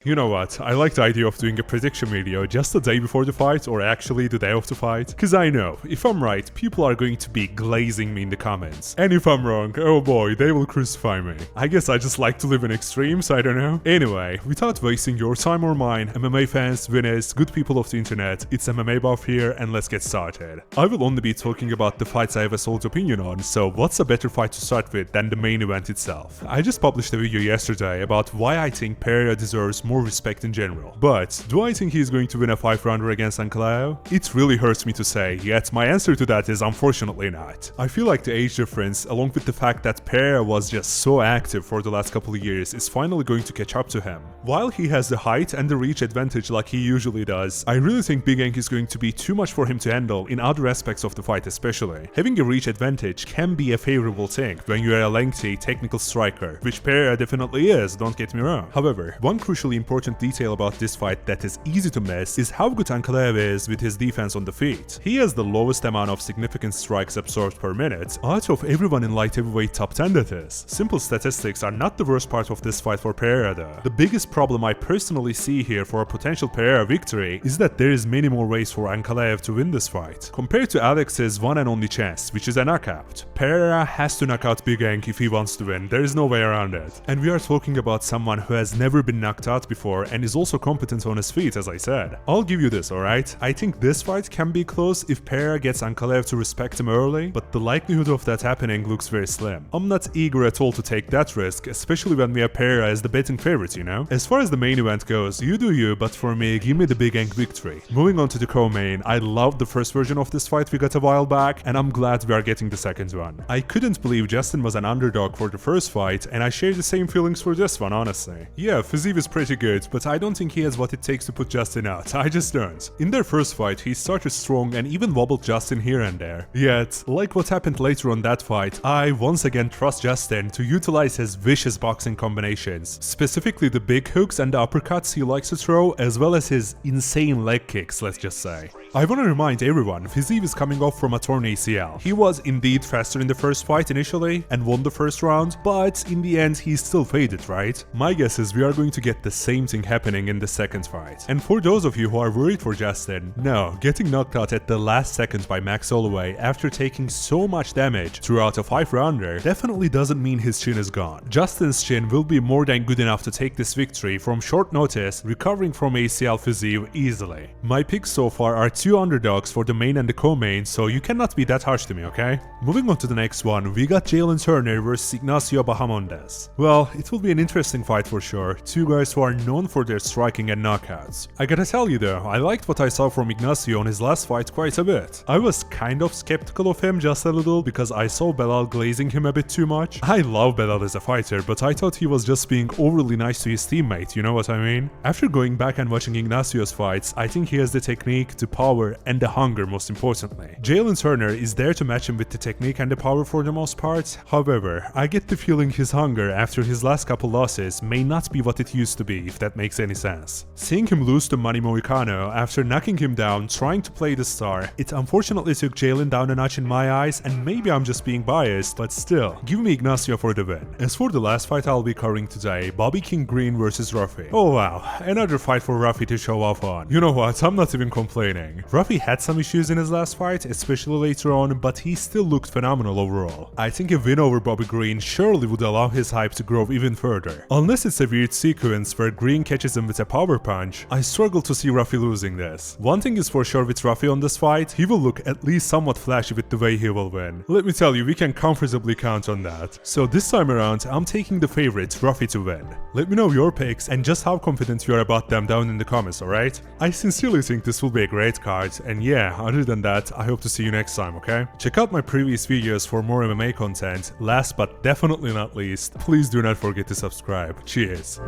You know what, I like the idea of doing a prediction video just the day before the fight or actually the day of the fight, cause I know, if I'm right, people are going to be glazing me in the comments. And if I'm wrong, oh boy, they will crucify me. I guess I just like to live in extremes, I don't know. Anyway, without wasting your time or mine, MMA fans, winners, good people of the internet, it's MMA Buff here and let's get started. I will only be talking about the fights I have a solid opinion on, so what's a better fight to start with than the main event itself? I just published a video yesterday about why I think Pereira deserves more respect in general. But do I think he's going to win a 5-rounder against Ankalaev? It really hurts me to say, yet my answer to that is unfortunately not. I feel like the age difference, along with the fact that Pereira was just so active for the last couple of years, is finally going to catch up to him. While he has the height and the reach advantage like he usually does, I really think Big Ank is going to be too much for him to handle in other aspects of the fight especially. Having a reach advantage can be a favorable thing when you are a lengthy, technical striker, which Pereira definitely is, don't get me wrong. However, one crucially important detail about this fight that is easy to miss is how good Ankalaev is with his defense on the feet. He has the lowest amount of significant strikes absorbed per minute out of everyone in light heavyweight top 10 that is. Simple statistics are not the worst part of this fight for Pereira though. The biggest problem I personally see here for a potential Pereira victory is that there is many more ways for Ankalaev to win this fight. Compared to Alex's one and only chance, which is a knockout, Pereira has to knock out Big Ank if he wants to win, there is no way around it. And we are talking about someone who has never been knocked out before and is also competent on his feet, as I said. I'll give you this, alright? I think this fight can be close if Pereira gets Ankalaev to respect him early, but the likelihood of that happening looks very slim. I'm not eager at all to take that risk, especially when we have Pereira as the betting favorite, you know? As far as the main event goes, you do you, but for me, give me the Big Ank victory. Moving on to the co-main, I loved the first version of this fight we got a while back, and I'm glad we are getting the second one. I couldn't believe Justin was an underdog for the first fight, and I share the same feelings for this one, honestly. Yeah, Fiziev is pretty good, but I don't think he has what it takes to put Justin out, I just don't. In their first fight, he started strong and even wobbled Justin here and there. Yet, like what happened later on that fight, I once again trust Justin to utilize his vicious boxing combinations, specifically the big hooks and the uppercuts he likes to throw, as well as his insane leg kicks, let's just say. I wanna remind everyone, Fiziev is coming off from a torn ACL. He was indeed faster in the first fight initially and won the first round, but in the end he still faded, right? My guess is we are going to get the same thing happening in the second fight. And for those of you who are worried for Justin, no, getting knocked out at the last second by Max Holloway after taking so much damage throughout a 5-rounder definitely doesn't mean his chin is gone. Justin's chin will be more than good enough to take this victory from short notice, recovering from ACL Fiziev easily. My picks so far are 2 underdogs for the main and the co-main, so you cannot be that harsh to me, okay? Moving on to the next one, we got Jalen Turner versus Ignacio Bahamondes. Well, it will be an interesting fight for sure, two guys who are known for their striking and knockouts. I gotta tell you though, I liked what I saw from Ignacio on his last fight quite a bit. I was kind of skeptical of him just a little because I saw Belal glazing him a bit too much. I love Belal as a fighter, but I thought he was just being overly nice to his teammate, you know what I mean? After going back and watching Ignacio's fights, I think he has the technique, the power, and the hunger most importantly. Jalen Turner is there to match him with the technique and the power for the most part. However, I get the feeling his hunger after his last couple losses may not be what it used to be, if that makes any sense. Seeing him lose to Manny Moicano after knocking him down trying to play the star, it unfortunately took Jalen down a notch in my eyes, and maybe I'm just being biased, but still, give me Ignacio for the win. As for the last fight I'll be covering today, Bobby King Green versus Ruffy. Oh wow, another fight for Ruffy to show off on. You know what, I'm not even complaining. Ruffy had some issues in his last fight, especially later on, but he still looked phenomenal overall. I think a win over Bobby Green surely would allow his hype to grow even further. Unless it's a weird sequence where Green catches him with a power punch, I struggle to see Ruffy losing this. One thing is for sure with Ruffy on this fight, he will look at least somewhat flashy with the way he will win. Let me tell you, we can comfortably count on that. So this time around, I'm taking the favorite, Ruffy, to win. Let me know your picks and just how confident you are about them down in the comments, alright? I sincerely think this will be a great card, and yeah, other than that, I hope to see you next time, okay? Check out my previous videos for more MMA content. Last but definitely not least, please do not forget to subscribe. Cheers!